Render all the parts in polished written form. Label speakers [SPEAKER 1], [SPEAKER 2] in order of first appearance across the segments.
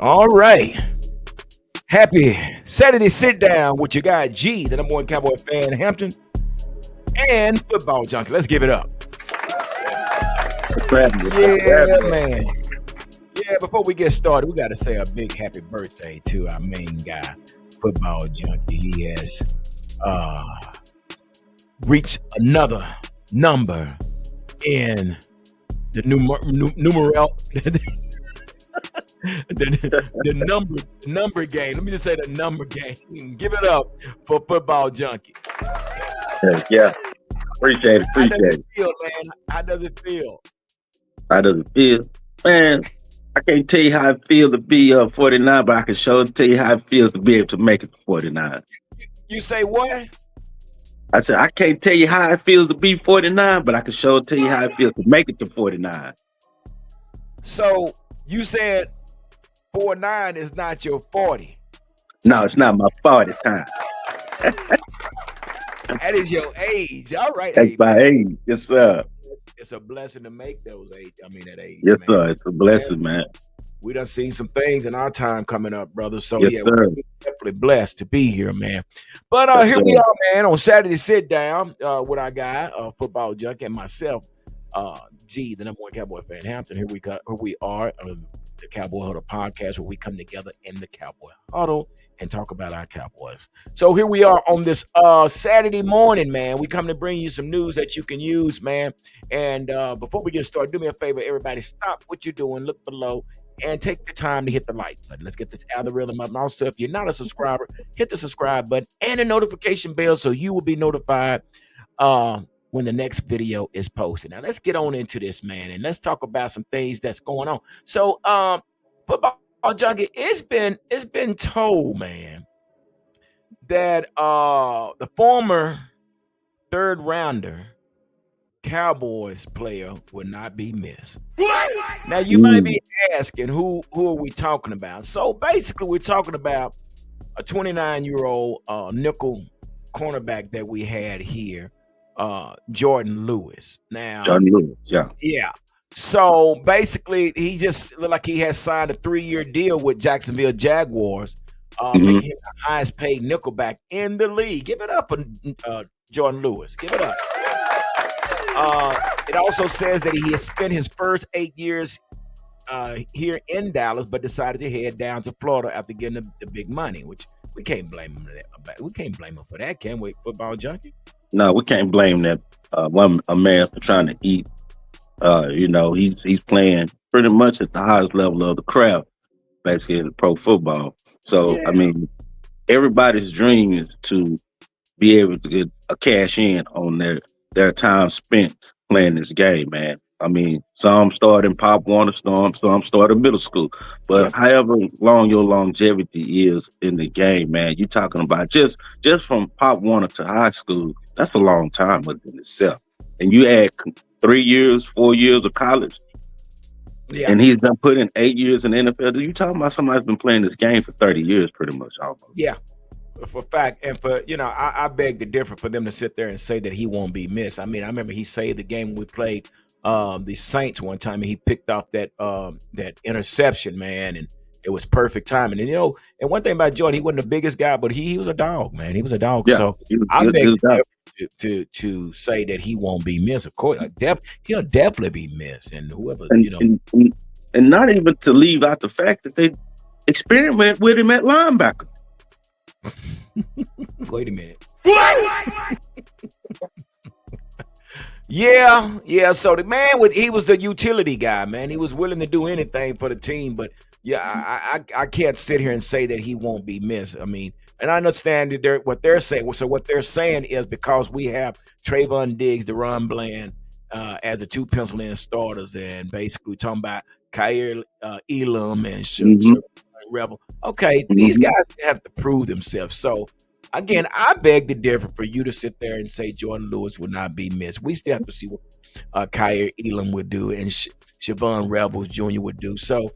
[SPEAKER 1] All right. Happy Saturday sit down with your guy G, the number one Cowboy fan in Hampton, and football junkie. Let's give it up. Yeah, man. Yeah, before we get started, we got to say a big happy birthday to our main guy, football junkie. He has reached another number in the numeral. the number game. Let me just say the number game. Give it up for football junkie.
[SPEAKER 2] Yeah, appreciate it.
[SPEAKER 1] How does it feel, man? How does it feel?
[SPEAKER 2] How does it feel? Man, I can't tell you how it feels to be 49, but I can sure tell you how it feels to be able to make it to 49.
[SPEAKER 1] You say what?
[SPEAKER 2] I said, I can't tell you how it feels to be 49, but I can sure tell you how it feels to make it to 49.
[SPEAKER 1] So you said 49 is not your 40.
[SPEAKER 2] No, it's not my 40 time.
[SPEAKER 1] That is your age. All right.
[SPEAKER 2] That's my age. Yes, sir.
[SPEAKER 1] It's a blessing to make those age. That age.
[SPEAKER 2] Yes,
[SPEAKER 1] man.
[SPEAKER 2] sir. It's a blessing, man.
[SPEAKER 1] We done seen some things in our time coming up, brother. So
[SPEAKER 2] yes,
[SPEAKER 1] yeah,
[SPEAKER 2] sir.
[SPEAKER 1] we're definitely blessed to be here, man. But yes, here we are, man, on Saturday sit down with our guy, football junkie, and myself, G, the number one Cowboy fan in Hampton. Here we are on the Cowboy Huddle podcast, where we come together in the Cowboy Huddle and talk about our Cowboys. So here we are on this Saturday morning, man. We come to bring you some news that you can use, man. And before we get started, do me a favor, everybody, stop what you're doing, look below, and take the time to hit the like button. Let's get this algorithm up. And also, if you're not a subscriber, hit the subscribe button and the notification bell so you will be notified when the next video is posted. Now, let's get on into this, man, and let's talk about some things that's going on. So, football junkie, it's been told, man, that the former third rounder Cowboys player will not be missed. Now you might be asking, who are we talking about? So basically, we're talking about a 29-year-old nickel cornerback that we had here, Jordan Lewis. Now,
[SPEAKER 2] Jordan Lewis,
[SPEAKER 1] yeah. So basically, he just looked like he has signed a 3-year deal with Jacksonville Jaguars, making him the highest paid nickelback in the league. Give it up for Jordan Lewis. Give it up. It also says that he has spent his first 8 years here in Dallas, but decided to head down to Florida after getting the big money, which we can't blame him. We can't blame him for that, can we, football junkie?
[SPEAKER 2] No, we can't blame that a man for trying to eat. He's playing pretty much at the highest level of the craft, basically in pro football. So, yeah. I mean, everybody's dream is to be able to get a cash in on their time spent playing this game, man. I mean, some start in Pop Warner, some start in middle school. But however long your longevity is in the game, man, you're talking about just from Pop Warner to high school, that's a long time within itself. And you add 3 years, 4 years of college, and he's done put in 8 years in the NFL. You talking about somebody's been playing this game for 30 years pretty much almost.
[SPEAKER 1] Yeah. For fact, and for I beg to differ for them to sit there and say that he won't be missed. I mean, I remember he saved the game when we played the Saints one time, and he picked off that interception, man, and it was perfect timing. And and one thing about Jordan, he wasn't the biggest guy, but he was a dog, man. He was a dog. Yeah, so I beg to say that he won't be missed. Of course, he'll definitely be missed, and whoever
[SPEAKER 2] and not even to leave out the fact that they experiment with him at linebacker.
[SPEAKER 1] Wait a minute. Yeah. So the man he was the utility guy, man. He was willing to do anything for the team, but I can't sit here and say that he won't be missed. I mean, and I understand that what they're saying. So what they're saying is because we have Trayvon Diggs, DeRon Bland as the two pencil-in starters, and basically talking about Kaiir Elam and Rebel. Okay, these guys have to prove themselves. So again, I beg to differ for you to sit there and say Jordan Lewis will not be missed. We still have to see what Kaiir Elam would do and Siobhan Rebels Jr. would do. So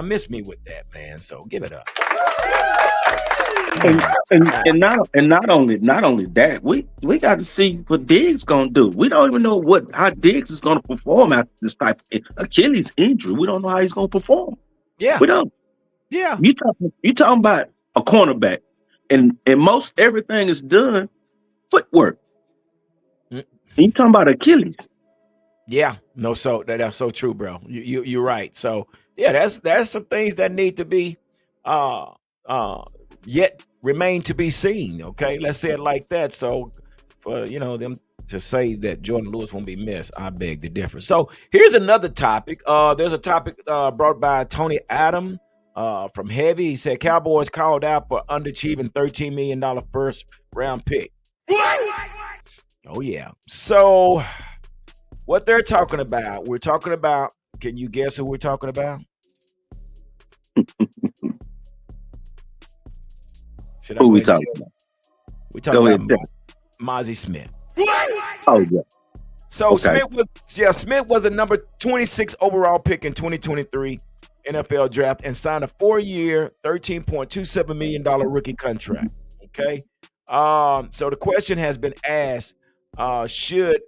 [SPEAKER 1] miss me with that, man. So give it up.
[SPEAKER 2] And not only that, we got to see what Diggs gonna do. We don't even know how Diggs is gonna perform after this type of Achilles injury. We don't know how he's gonna perform.
[SPEAKER 1] Yeah,
[SPEAKER 2] we don't.
[SPEAKER 1] Yeah.
[SPEAKER 2] You talking about a cornerback, and most everything is done footwork.
[SPEAKER 1] Mm.
[SPEAKER 2] And you talking about Achilles?
[SPEAKER 1] Yeah, no, so that's so true, bro. You're right. So yeah, that's some things that need to be uh uh yet remain to be seen. Okay, let's say it like that. So for them to say that Jordan Lewis won't be missed, I beg the difference. So here's another topic. There's a topic brought by Tony Adam from Heavy. He said Cowboys called out for underachieving $13 million first round pick. Oh yeah. So what they're talking about, we're talking about. Can you guess who we're talking about? Should I
[SPEAKER 2] Who
[SPEAKER 1] go
[SPEAKER 2] we
[SPEAKER 1] ahead and
[SPEAKER 2] talking
[SPEAKER 1] tell?
[SPEAKER 2] about?
[SPEAKER 1] We're talking
[SPEAKER 2] Go
[SPEAKER 1] about
[SPEAKER 2] ahead, tell me.
[SPEAKER 1] Mozzie Smith.
[SPEAKER 2] Oh yeah.
[SPEAKER 1] So
[SPEAKER 2] Okay.
[SPEAKER 1] Smith was the number 26 overall pick in 2023 NFL draft and signed a 4-year, $13.27 million rookie contract. Okay. So the question has been asked: should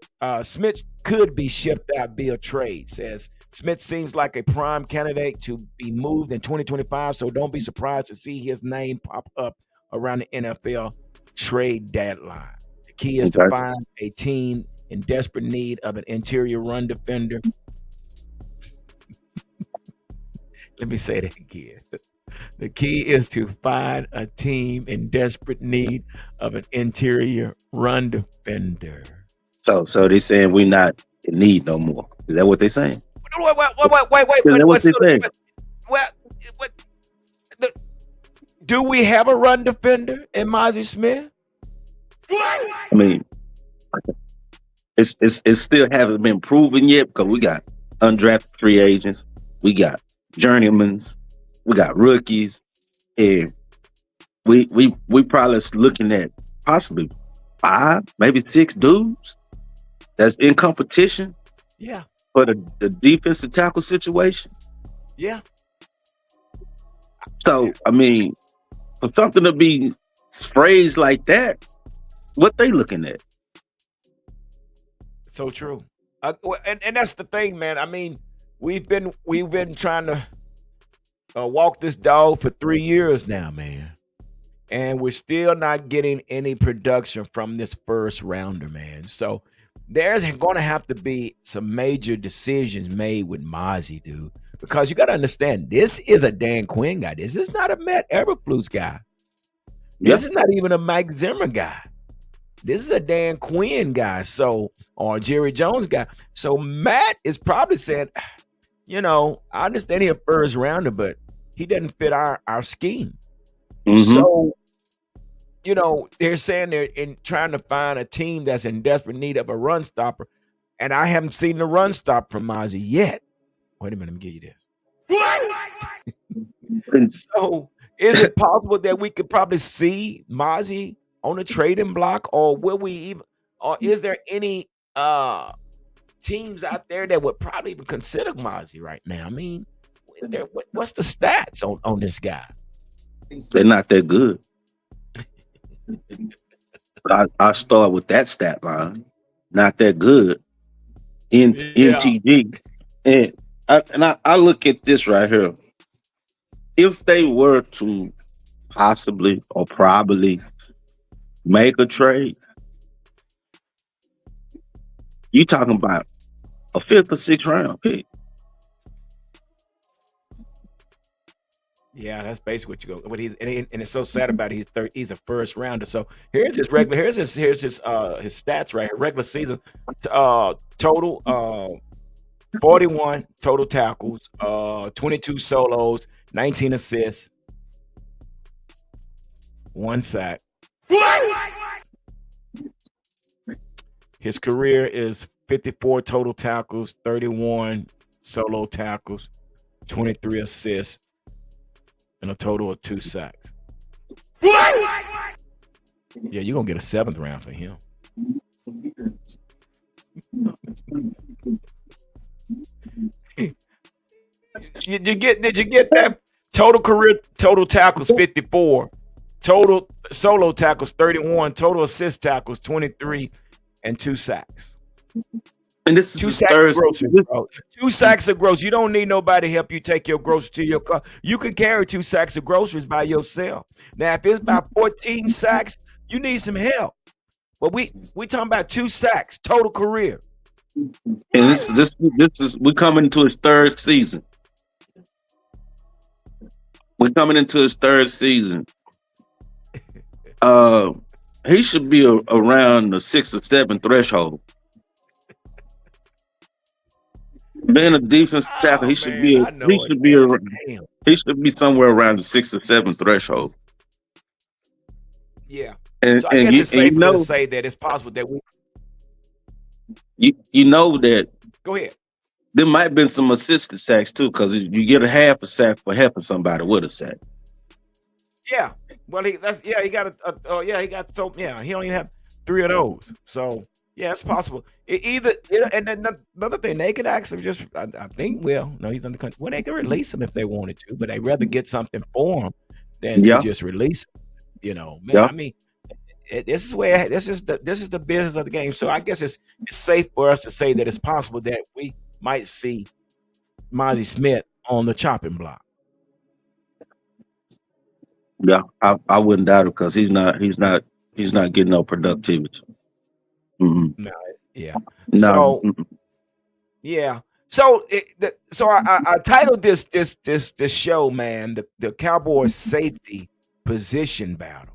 [SPEAKER 1] Smith could be shipped out via trade? Says Smith seems like a prime candidate to be moved in 2025, so don't be surprised to see his name pop up around the NFL trade deadline. The key is to
[SPEAKER 2] Okay.
[SPEAKER 1] find a team in desperate need of an interior run defender. Let me say that again. The key is to find a team in desperate need of an interior run defender.
[SPEAKER 2] So they saying we not in need no more. Is that what they saying?
[SPEAKER 1] Wait.
[SPEAKER 2] Is that what
[SPEAKER 1] What,
[SPEAKER 2] they
[SPEAKER 1] so,
[SPEAKER 2] saying?
[SPEAKER 1] what, what, the, do we have a run defender in Mozzie Smith?
[SPEAKER 2] I mean, it's still haven't been proven yet because we got undrafted free agents, we got journeymans, we got rookies, and we probably looking at possibly five, maybe six dudes that's in competition
[SPEAKER 1] Yeah,
[SPEAKER 2] for the defensive tackle situation.
[SPEAKER 1] yeah.
[SPEAKER 2] So I mean, for something to be phrased like that, what they looking at?
[SPEAKER 1] So true. And that's the thing, man. I mean, we've been trying to walk this dog for 3 years now, man. And we're still not getting any production from this first rounder, man. So there's going to have to be some major decisions made with Mozzie, dude. Because you got to understand, this is a Dan Quinn guy. This is not a Matt Eberflus guy.
[SPEAKER 2] Yeah.
[SPEAKER 1] This is not even a Mike Zimmer guy. This is a Dan Quinn guy. So, or Jerry Jones guy. So Matt is probably saying, I understand he's a first rounder, but he doesn't fit our scheme.
[SPEAKER 2] Mm-hmm.
[SPEAKER 1] So they're saying they're in trying to find a team that's in desperate need of a run stopper, and I haven't seen the run stop from Mozzie yet. Wait a minute, let me give you this. So, is it possible that we could probably see Mozzie on the trading block, or will we even, or is there any teams out there that would probably even consider Mozzie right now? I mean, what's the stats on this guy?
[SPEAKER 2] They're not that good. I start with that stat line. Not that good.
[SPEAKER 1] Yeah.
[SPEAKER 2] NTG. And I look at this right here. If they were to possibly or probably make a trade, you talking about a fifth or sixth round pick.
[SPEAKER 1] Yeah, that's basically what you go. What and it's so sad about it. He's a first rounder. So here's his regular. Here's his stats right here. Regular season, total 41 total tackles, 22 solos, 19 assists, 1 sack. His career is 54 total tackles, 31 solo tackles, 23 assists, and a total of 2 sacks. Yeah, you're gonna get a 7th round for him. Did you get that? Total career total tackles 54, total solo tackles 31, total assist tackles 23, and 2 sacks.
[SPEAKER 2] And this is
[SPEAKER 1] Two
[SPEAKER 2] his
[SPEAKER 1] sacks of
[SPEAKER 2] third.
[SPEAKER 1] groceries, bro. 2 sacks of groceries. You don't need nobody to help you take your groceries to your car. You can carry 2 sacks of groceries by yourself. Now, if it's about 14 sacks, you need some help. But we talking about 2 sacks total career.
[SPEAKER 2] And
[SPEAKER 1] What?
[SPEAKER 2] this is we coming into his third season. We're coming into his third season. Uh, he should be around the 6 or 7 threshold. Being a defense tackle,
[SPEAKER 1] Oh man, I know it. Damn.
[SPEAKER 2] he should be somewhere around the 6 or 7 threshold.
[SPEAKER 1] Yeah.
[SPEAKER 2] And
[SPEAKER 1] So I
[SPEAKER 2] and
[SPEAKER 1] guess
[SPEAKER 2] you
[SPEAKER 1] it's
[SPEAKER 2] and you
[SPEAKER 1] safer to
[SPEAKER 2] know
[SPEAKER 1] say that it's possible that we
[SPEAKER 2] you know that
[SPEAKER 1] go ahead.
[SPEAKER 2] there might have been some assisted sacks too, because you get a half a sack for helping somebody with a sack.
[SPEAKER 1] Yeah. Well, he got yeah, he got so yeah, he only have 3 of those. So yeah, it's possible. Either and then another thing, they could actually just I think no, he's under country. Well, they could release him if they wanted to, but they'd rather get something for him than to
[SPEAKER 2] Yeah,
[SPEAKER 1] just release him. Man,
[SPEAKER 2] yeah.
[SPEAKER 1] I mean, this is the business of the game. So I guess it's safe for us to say that it's possible that we might see Mozzie Smith on the chopping block.
[SPEAKER 2] Yeah, I wouldn't doubt it because he's not getting no productivity. Mm-mm.
[SPEAKER 1] No, yeah.
[SPEAKER 2] No,
[SPEAKER 1] So
[SPEAKER 2] mm-mm.
[SPEAKER 1] yeah. So I titled this show, man, the Cowboys safety position battle.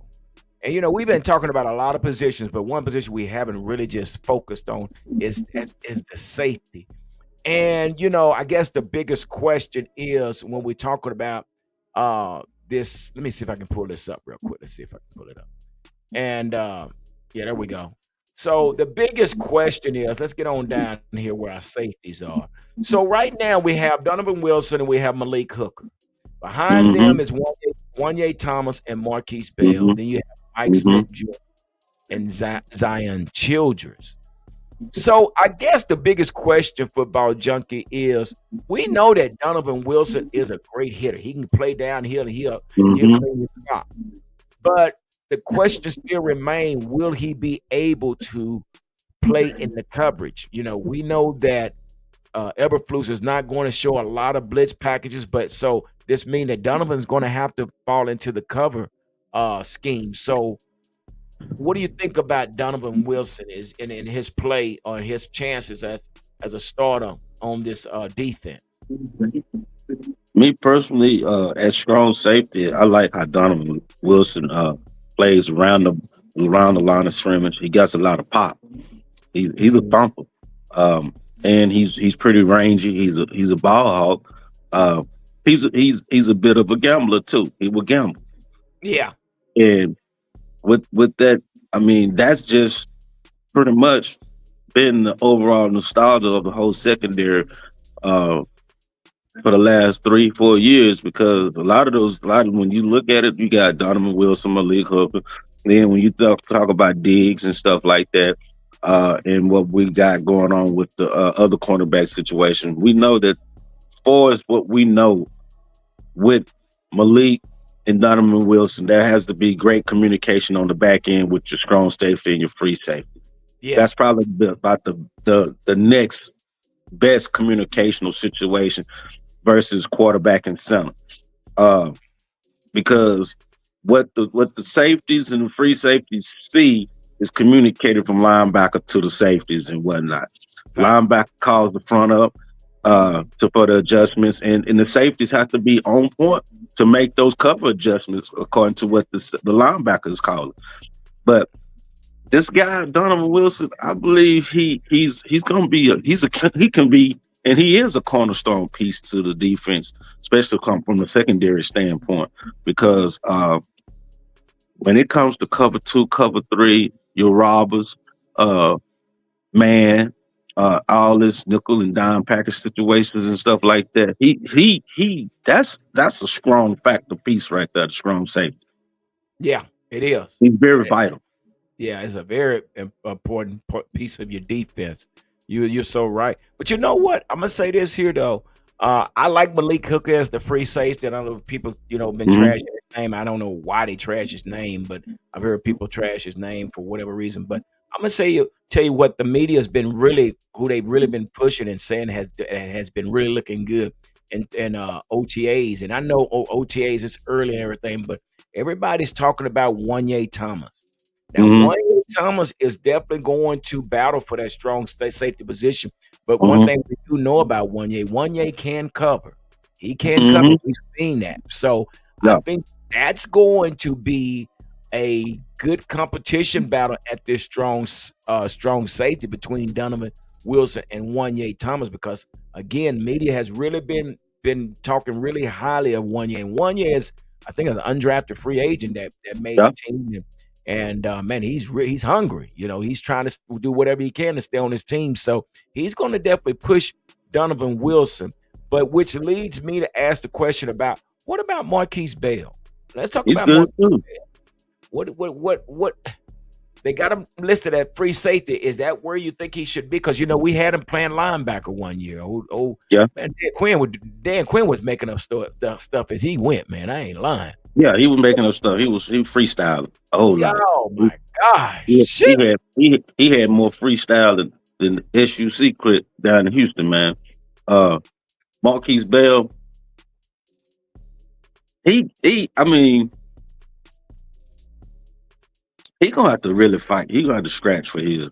[SPEAKER 1] And we've been talking about a lot of positions, but one position we haven't really just focused on is the safety. And I guess the biggest question is when we're talking about this. Let me see if I can pull this up real quick. Let's see if I can pull it up. And yeah, there we go. So the biggest question is, let's get on down here where our safeties are. So right now we have Donovan Wilson and we have Malik Hooker. Behind them
[SPEAKER 2] Mhm,
[SPEAKER 1] is Wanye Thomas and Marquise Bell.
[SPEAKER 2] mhm,
[SPEAKER 1] Then you have Mike
[SPEAKER 2] mhm.
[SPEAKER 1] Smith Jr. and Zion Childress. So I guess the biggest question for Ball Junkie is we know that Donovan Wilson is a great hitter. He can play downhill and he'll
[SPEAKER 2] Mhm.
[SPEAKER 1] clean your shot. But the question still remains, will he be able to play in the coverage? We know that Eberflus is not going to show a lot of blitz packages, but so this means that Donovan's going to have to fall into the cover scheme. So what do you think about Donovan Wilson is in his play or his chances as a starter on this defense?
[SPEAKER 2] Me personally, as strong safety, I like how Donovan Wilson plays around the line of scrimmage. He gets a lot of pop. He's a
[SPEAKER 1] Mhm.
[SPEAKER 2] thumper, um, and he's pretty rangy. He's a ball hawk. Uh, he's a bit of a gambler too. He will gamble,
[SPEAKER 1] Yeah,
[SPEAKER 2] and with that, I mean that's just pretty much been the overall nostalgia of the whole secondary. Uh, for the last 3 4 years because a lot of when you look at it, you got Donovan Wilson, Malik Hooker. Then when you talk about Diggs and stuff like that, and what we got going on with the other cornerback situation, we know that as far as what we know with Malik and Donovan Wilson, there has to be great communication on the back end with your strong safety and your free safety.
[SPEAKER 1] yeah,
[SPEAKER 2] That's probably about the next best communicational situation versus quarterback and center. Uh, because what the safeties and the free safeties see is communicated from linebacker to the safeties and whatnot.
[SPEAKER 1] fact.
[SPEAKER 2] Linebacker calls the front up for the adjustments, and the safeties have to be on point to make those cover adjustments according to what the linebackers call it. But this guy Donovan Wilson, I believe he's gonna be he can be and he is a cornerstone piece to the defense, especially come from the secondary standpoint. Because when it comes to cover two, cover three, your robbers, uh, man, all this nickel and dime package situations and stuff like that, he that's a strong factor piece right there, the strong safety.
[SPEAKER 1] Yeah, it is.
[SPEAKER 2] He's very vital.
[SPEAKER 1] Yeah, it's a very important piece of your defense. You're so right. But you know what? I'm gonna say this here though. I like Malik Hooker as the free safety. And I know people, been
[SPEAKER 2] Mhm.
[SPEAKER 1] trashing his name. I don't know why they trash his name, but I've heard people trash his name for whatever reason. But I'm gonna tell you what the media has been really who they've really been pushing and saying has been really looking good in OTAs. And I know OTAs is early and everything, but everybody's talking about Wanye Thomas. Now,
[SPEAKER 2] Hmm.
[SPEAKER 1] Wanye Thomas is definitely going to battle for that strong safety position. But one
[SPEAKER 2] Hmm.
[SPEAKER 1] thing we do know about Wanye can cover. He can cover.
[SPEAKER 2] Hmm.
[SPEAKER 1] We've seen that. So I
[SPEAKER 2] Yeah,
[SPEAKER 1] think that's going to be a good competition battle at this strong safety between Donovan Wilson and Wanye Thomas because again, media has really been talking really highly of Wanye, and Wanye is I think an undrafted free agent that made
[SPEAKER 2] yeah.
[SPEAKER 1] the team, and man, he's hungry. You know, he's trying to do whatever he can to stay on his team, so he's going to definitely push Donovan Wilson. But which leads me to ask the question about what about Marquise Bell? Let's talk
[SPEAKER 2] He's
[SPEAKER 1] about
[SPEAKER 2] good
[SPEAKER 1] Marquise
[SPEAKER 2] too.
[SPEAKER 1] Bell. What they got him listed at free safety. Is that where you think he should be? Because you know we had him playing linebacker one year. Oh
[SPEAKER 2] Yeah,
[SPEAKER 1] man, Dan Quinn was making up stuff as he went. Man, I ain't lying.
[SPEAKER 2] yeah. He was making up stuff. He freestyling a whole
[SPEAKER 1] Yeah,
[SPEAKER 2] lot.
[SPEAKER 1] oh
[SPEAKER 2] He,
[SPEAKER 1] my gosh, shit.
[SPEAKER 2] he had more freestyle than SUC crit down in Houston, man. Uh, Marquise Bell, I mean, he gonna have to really fight. He gonna have to scratch for his.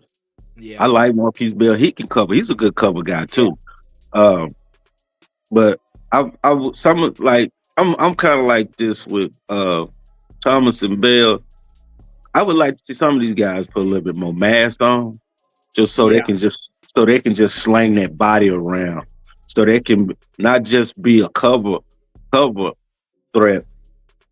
[SPEAKER 2] I
[SPEAKER 1] Yeah,
[SPEAKER 2] like Marquise Bell. He can cover. He's a good cover guy
[SPEAKER 1] yeah,
[SPEAKER 2] too. Um, but some like I'm kind of like this with Thomas and Bell. I would like to see some of these guys put a little bit more mass on, just
[SPEAKER 1] yeah,
[SPEAKER 2] so they can just slang that body around, so they can not just be a cover threat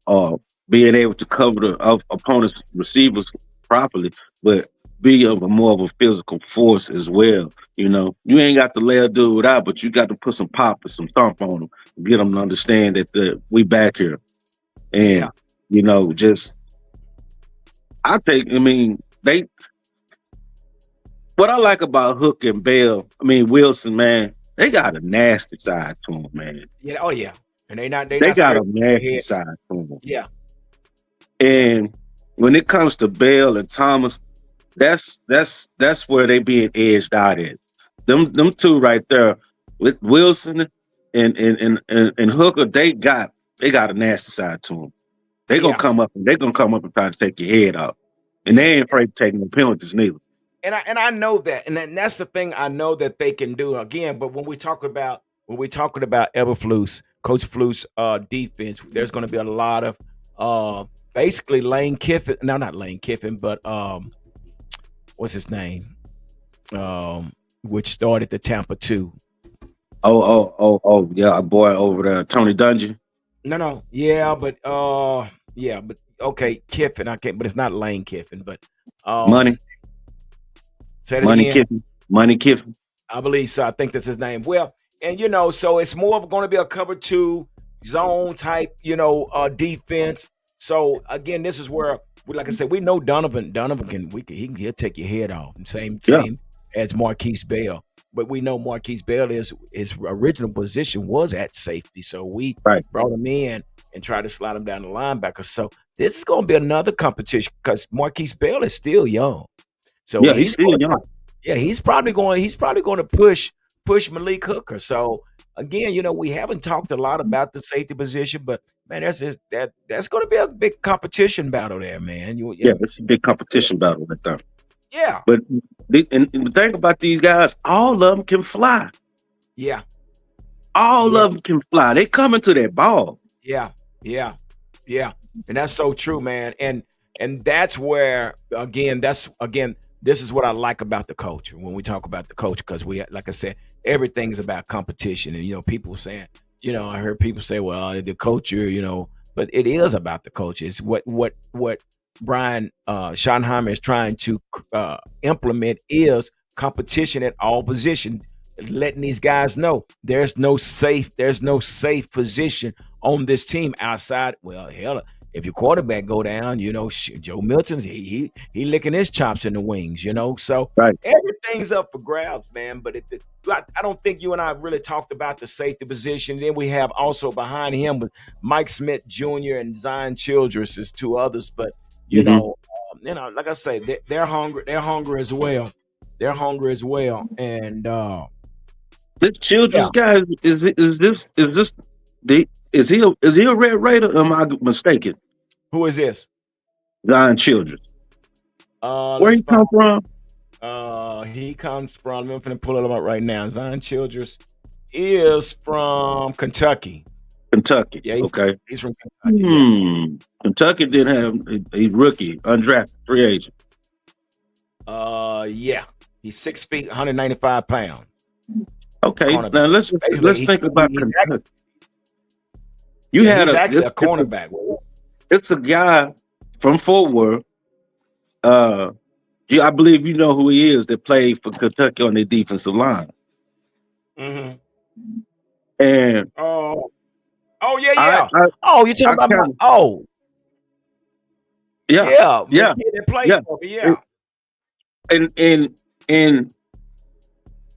[SPEAKER 2] or being able to cover the opponent's receivers properly, but be of a more of a physical force as well. You know, you ain't got to lay a dude out, but you got to put some pop and some thump on them, get them to understand that we back here.
[SPEAKER 1] yeah,
[SPEAKER 2] And you know, just I mean, they what I like about Hook and Bell, I mean Wilson, man, they got a nasty side to them, man.
[SPEAKER 1] yeah. Oh yeah, and they
[SPEAKER 2] They
[SPEAKER 1] not
[SPEAKER 2] got
[SPEAKER 1] scared
[SPEAKER 2] a
[SPEAKER 1] to go
[SPEAKER 2] nasty
[SPEAKER 1] ahead.
[SPEAKER 2] side to them.
[SPEAKER 1] Yeah, yeah,
[SPEAKER 2] And when it comes to Bell and Thomas, that's where they being edged out at. Them two right there with Wilson and Hooker, they got a nasty side to them.
[SPEAKER 1] yeah,
[SPEAKER 2] They gonna come up and try to take your head off, and
[SPEAKER 1] yeah.
[SPEAKER 2] they ain't afraid to take no penalties neither.
[SPEAKER 1] And I know that, and that's the thing I know that they can do again. But when we're talking about Eberflus, Coach Flus, defense, there's going to be a lot of uh basically Lane Kiffin. No, not Lane Kiffin, but what's his name? Which started the Tampa two.
[SPEAKER 2] Yeah, a boy over there, Tony Dungy,
[SPEAKER 1] No, no, yeah, but okay, Kiffin. I can't, but it's not Lane Kiffin. But um,
[SPEAKER 2] Money,
[SPEAKER 1] say it
[SPEAKER 2] Money
[SPEAKER 1] again.
[SPEAKER 2] Kiffin, Money Kiffin.
[SPEAKER 1] I believe so. I think that's his name. Well, and so it's more of going to be a cover two zone type, defense. So again, this is where, like I said, we know Donovan. Donovan he'll take your head off.
[SPEAKER 2] Yeah,
[SPEAKER 1] Same as Marquise Bell. But we know Marquise Bell is his original position was at safety. So we
[SPEAKER 2] right.
[SPEAKER 1] brought him in and tried to slide him down the linebacker. So this is going to be another competition because Marquise Bell is still young. So
[SPEAKER 2] Yeah, he's
[SPEAKER 1] he's
[SPEAKER 2] still
[SPEAKER 1] going
[SPEAKER 2] young.
[SPEAKER 1] yeah, he's probably going to push Malik Hooker. So again, we haven't talked a lot about the safety position, but man, that's going to be a big competition battle there, man.
[SPEAKER 2] Yeah, it's a big competition battle right there.
[SPEAKER 1] Yeah,
[SPEAKER 2] But and the thing about these guys, all of them can fly.
[SPEAKER 1] yeah,
[SPEAKER 2] All
[SPEAKER 1] yeah,
[SPEAKER 2] of them can fly. They coming to that ball.
[SPEAKER 1] yeah, yeah, yeah, and that's so true, man. And that's where again, this is what I like about the culture when we talk about the culture because like I said, everything's about competition, and people saying, I heard people say, well, the culture, but it is about the culture. It's what Brian Schottenheimer is trying to implement is competition at all positions, letting these guys know there's no safe position on this team outside. Well, hell, if your quarterback go down, Joe Milton's he licking his chops in the wings, So
[SPEAKER 2] Right.
[SPEAKER 1] everything's up for grabs, man. But I don't think you and I really talked about the safety position. Then we have also behind him with Mike Smith Jr. and Zion Childress as two others. But you
[SPEAKER 2] Hmm.
[SPEAKER 1] know, like I say, they're hungry. They're hungry as well. They're hungry as well. And
[SPEAKER 2] This
[SPEAKER 1] yeah,
[SPEAKER 2] Childress guy is this is he a Red Raider? Or am I mistaken?
[SPEAKER 1] who is this?
[SPEAKER 2] Zion Childress. Where
[SPEAKER 1] Let's
[SPEAKER 2] he
[SPEAKER 1] find.
[SPEAKER 2] come from?
[SPEAKER 1] He comes from. I'm finna pull it up right now. Zion Childress is from Kentucky.
[SPEAKER 2] Kentucky.
[SPEAKER 1] Yeah,
[SPEAKER 2] Okay.
[SPEAKER 1] he's from Kentucky. Yeah.
[SPEAKER 2] Kentucky didn't have a rookie, undrafted free agent.
[SPEAKER 1] Yeah. He's 6 feet, 195 pounds.
[SPEAKER 2] Okay.
[SPEAKER 1] Cornerback.
[SPEAKER 2] Now
[SPEAKER 1] Basically,
[SPEAKER 2] let's think about
[SPEAKER 1] he's
[SPEAKER 2] Kentucky. You
[SPEAKER 1] yeah,
[SPEAKER 2] had
[SPEAKER 1] he's
[SPEAKER 2] a
[SPEAKER 1] actually a cornerback.
[SPEAKER 2] it's a guy from Fort Worth. Uh, I believe you know who he is that played for Kentucky on their defensive line.
[SPEAKER 1] Mm-hmm.
[SPEAKER 2] And
[SPEAKER 1] Oh, oh yeah,
[SPEAKER 2] I
[SPEAKER 1] yeah.
[SPEAKER 2] I
[SPEAKER 1] Oh, you talking
[SPEAKER 2] I
[SPEAKER 1] about my?
[SPEAKER 2] kind of
[SPEAKER 1] Oh,
[SPEAKER 2] yeah
[SPEAKER 1] yeah, the
[SPEAKER 2] yeah
[SPEAKER 1] kid that played
[SPEAKER 2] yeah.
[SPEAKER 1] for me.
[SPEAKER 2] And
[SPEAKER 1] Yeah,
[SPEAKER 2] and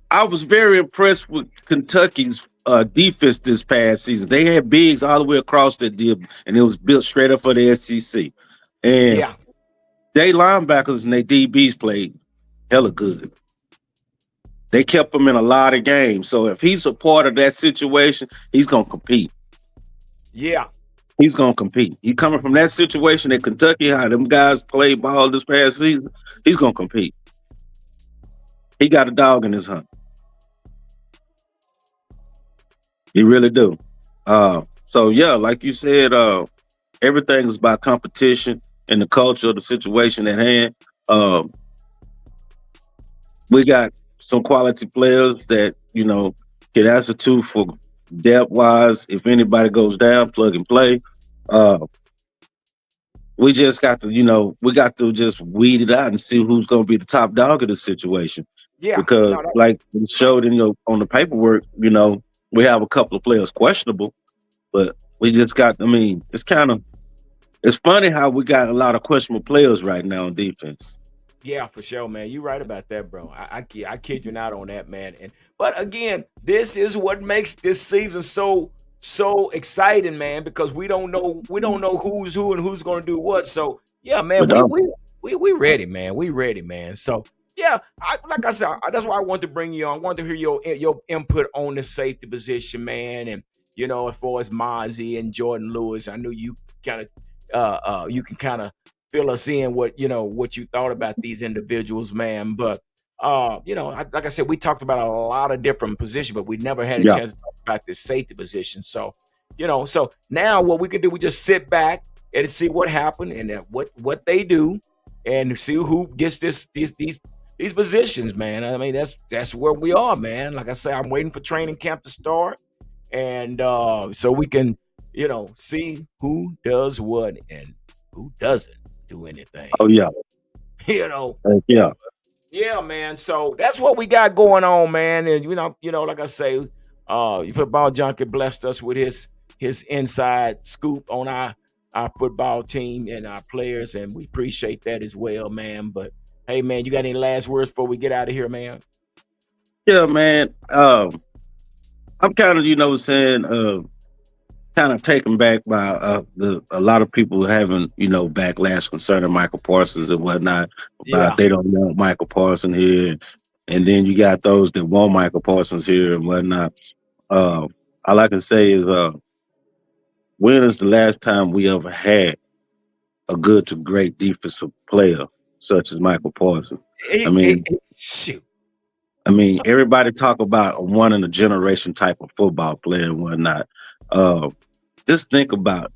[SPEAKER 2] I was very impressed with Kentucky's defense this past season. They had bigs all the way across the deal, and it was built straight up for the SEC. And
[SPEAKER 1] yeah,
[SPEAKER 2] they linebackers and they DBs played hella good. They kept him in a lot of games. So if he's a part of that situation, he's gonna compete.
[SPEAKER 1] yeah,
[SPEAKER 2] He's gonna compete. He coming from that situation at Kentucky, how them guys played ball this past season. He's gonna compete. He got a dog in his hunt. He really do. So yeah, like you said, everything is about competition and the culture of the situation at hand. Um, we got some quality players that can answer to for depth wise. If anybody goes down, plug and play. Uh, we just got to, we got to just weed it out and see who's going to be the top dog of the situation.
[SPEAKER 1] yeah.
[SPEAKER 2] Because,
[SPEAKER 1] No, that,
[SPEAKER 2] like we showed in on the paperwork, we have a couple of players questionable, but we just got. I mean, it's funny how we got a lot of questionable players right now on defense.
[SPEAKER 1] yeah, for sure, man. You're right about that, bro. I kid you not on that, man. And but again, this is what makes this season so exciting, man, because we don't know who's who and who's gonna do what. So yeah, man,
[SPEAKER 2] But
[SPEAKER 1] we ready, man. We ready, man. So yeah, like I said, that's why I wanted to bring you on. I wanted to hear your input on the safety position, man, and as far as Mozzie and Jordan Lewis, I knew you kind of you can kind of fill us in what you thought about these individuals, man. But like I said, we talked about a lot of different positions, but we never had a
[SPEAKER 2] yeah,
[SPEAKER 1] chance to talk about this safety position. So, so now what we can do, we just sit back and see what happened and what they do, and see who gets these positions, man. I mean, that's where we are, man. Like I say, I'm waiting for training camp to start, and so we can see who does what and who doesn't do anything.
[SPEAKER 2] oh yeah,
[SPEAKER 1] you know
[SPEAKER 2] yeah.
[SPEAKER 1] yeah, man. So that's what we got going on, man. And like I say, football junkie blessed us with his inside scoop on our football team and our players, and we appreciate that as well, man. But hey, man, you got any last words before we get out of here, man?
[SPEAKER 2] Yeah, man. I'm kind of, saying, kind of taken back by a lot of people having, backlash concerning Michael Parsons and whatnot about
[SPEAKER 1] Yeah,
[SPEAKER 2] they don't want Michael Parsons here, and then you got those that want Michael Parsons here and whatnot. Uh, all I can say is, when is the last time we ever had a good to great defensive player such as Michael Parsons? I mean,
[SPEAKER 1] shoot.
[SPEAKER 2] everybody talk about a one in a generation type of football player and whatnot. Uh, just think about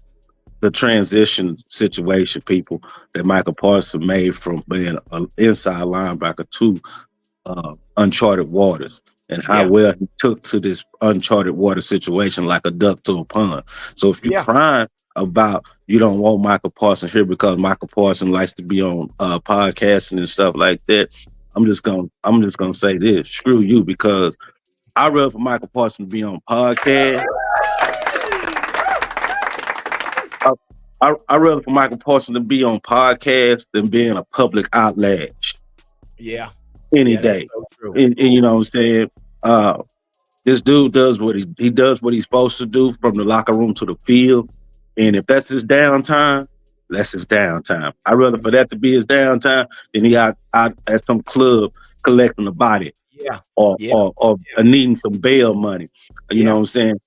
[SPEAKER 2] the transition situation, people, that Michael Parsons made from being an inside linebacker to uncharted waters, and how
[SPEAKER 1] Yeah,
[SPEAKER 2] well he took to this uncharted water situation like a duck to a pond. So if you
[SPEAKER 1] yeah,
[SPEAKER 2] crying about you don't want Michael Parsons here because Michael Parsons likes to be on podcasting and stuff like that, I'm just gonna say this: screw you, because I'd rather for Michael Parsons to be on podcast. I, I'd rather for Michael Parsons to be on podcast than being a public outlash
[SPEAKER 1] yeah,
[SPEAKER 2] any
[SPEAKER 1] yeah. That's
[SPEAKER 2] day.
[SPEAKER 1] so true.
[SPEAKER 2] And you know what I'm saying? Uh, this dude does what he does what he's supposed to do from the locker room to the field. And if that's his downtime, That's his downtime. I'd rather for that to be his downtime than he out at some club collecting a body
[SPEAKER 1] Yeah,
[SPEAKER 2] or
[SPEAKER 1] yeah,
[SPEAKER 2] or or needing some bail money. You know
[SPEAKER 1] yeah,
[SPEAKER 2] what I'm saying?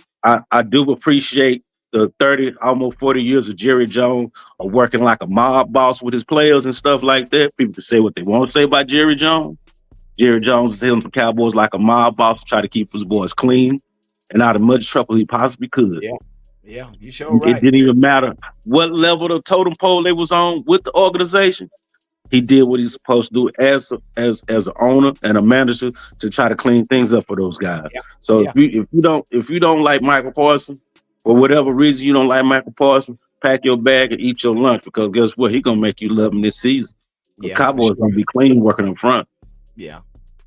[SPEAKER 2] I do appreciate the 30, almost 40 years of Jerry Jones of working like a mob boss with his players and stuff like that. People can say what they want to say about Jerry Jones. Jerry Jones was hitting some Cowboys like a mob boss to try to keep his boys clean and out of much trouble he possibly could.
[SPEAKER 1] yeah, yeah. You sure
[SPEAKER 2] It
[SPEAKER 1] right.
[SPEAKER 2] didn't even matter what level of totem pole they was on with the organization. He did what he's supposed to do as an owner and a manager to try to clean things up for those guys.
[SPEAKER 1] Yeah,
[SPEAKER 2] So
[SPEAKER 1] yeah,
[SPEAKER 2] if you don't like Michael Parsons for whatever reason you don't like Michael Parsons, pack your bag and eat your lunch because guess what? He gonna make you love him this season. The
[SPEAKER 1] yeah, for
[SPEAKER 2] Cowboys
[SPEAKER 1] sure.
[SPEAKER 2] gonna be clean working up front.
[SPEAKER 1] Yeah.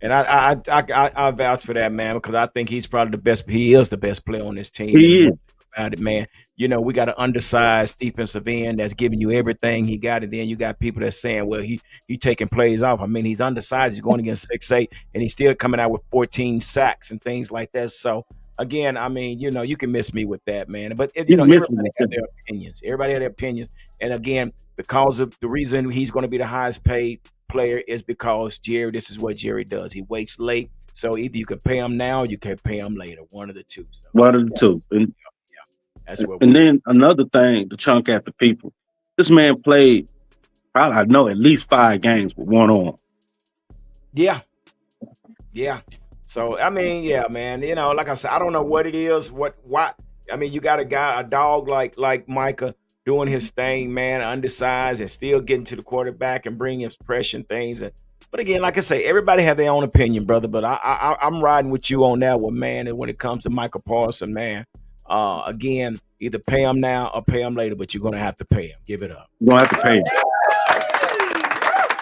[SPEAKER 1] And I vouch for that, man, because I think he's probably the best. He is the best player on this team. And
[SPEAKER 2] He
[SPEAKER 1] one
[SPEAKER 2] is.
[SPEAKER 1] thing about it, man, we got an undersized defensive end that's giving you everything he got. And then you got people that's saying, well, he taking plays off. I mean, he's undersized. He's going against 6'8", and he's still coming out with 14 sacks and things like that. So again, I mean, you can miss me with that, man. But
[SPEAKER 2] He missing
[SPEAKER 1] everybody
[SPEAKER 2] with
[SPEAKER 1] have
[SPEAKER 2] them.
[SPEAKER 1] their opinions. Everybody have their opinions. And again, because of the reason he's going to be the highest paid player is because Jerry, this is what Jerry does. He waits late. So either you can pay him now or you can pay him later. One of the two. So
[SPEAKER 2] One of the two.
[SPEAKER 1] that's what
[SPEAKER 2] And
[SPEAKER 1] we
[SPEAKER 2] then another thing to chunk after people. This man played probably I know at least 5 games with one arm.
[SPEAKER 1] yeah, yeah. So I mean, yeah, man. Like I said, I don't know what it is, why. I mean, you got a dog like Micah doing his thing, man, undersized and still getting to the quarterback and bringing his pressure and things. But again, like I say, everybody have their own opinion, brother. But I'm riding with you on that one, man. And when it comes to Michael Paulson, man, again, either pay him now or pay him later, but you're gonna have to pay him. Give it up.
[SPEAKER 2] You're gonna have to pay him.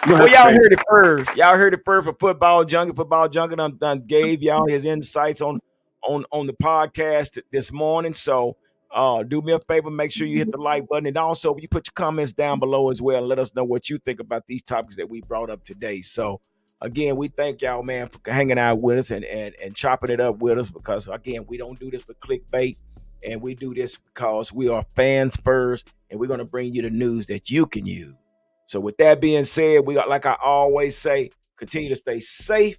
[SPEAKER 2] You're gonna
[SPEAKER 1] Well,
[SPEAKER 2] have to
[SPEAKER 1] y'all
[SPEAKER 2] pay him.
[SPEAKER 1] heard it first. Y'all heard it first for Football Jungle. Football Jungle done gave y'all his insights on the podcast this morning. So do me a favor, make sure you hit the like button. And also you put your comments down below as well and let us know what you think about these topics that we brought up today. So again, we thank y'all, man, for hanging out with us and chopping it up with us because again, we don't do this for clickbait. And we do this because we are fans first, and we're going to bring you the news that you can use. So with that being said, we got, like I always say, continue to stay safe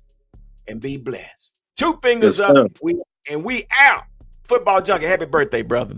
[SPEAKER 1] and be blessed. Two
[SPEAKER 2] Yes,
[SPEAKER 1] fingers up,
[SPEAKER 2] sir.
[SPEAKER 1] we out. Football Junkie, happy birthday, brother.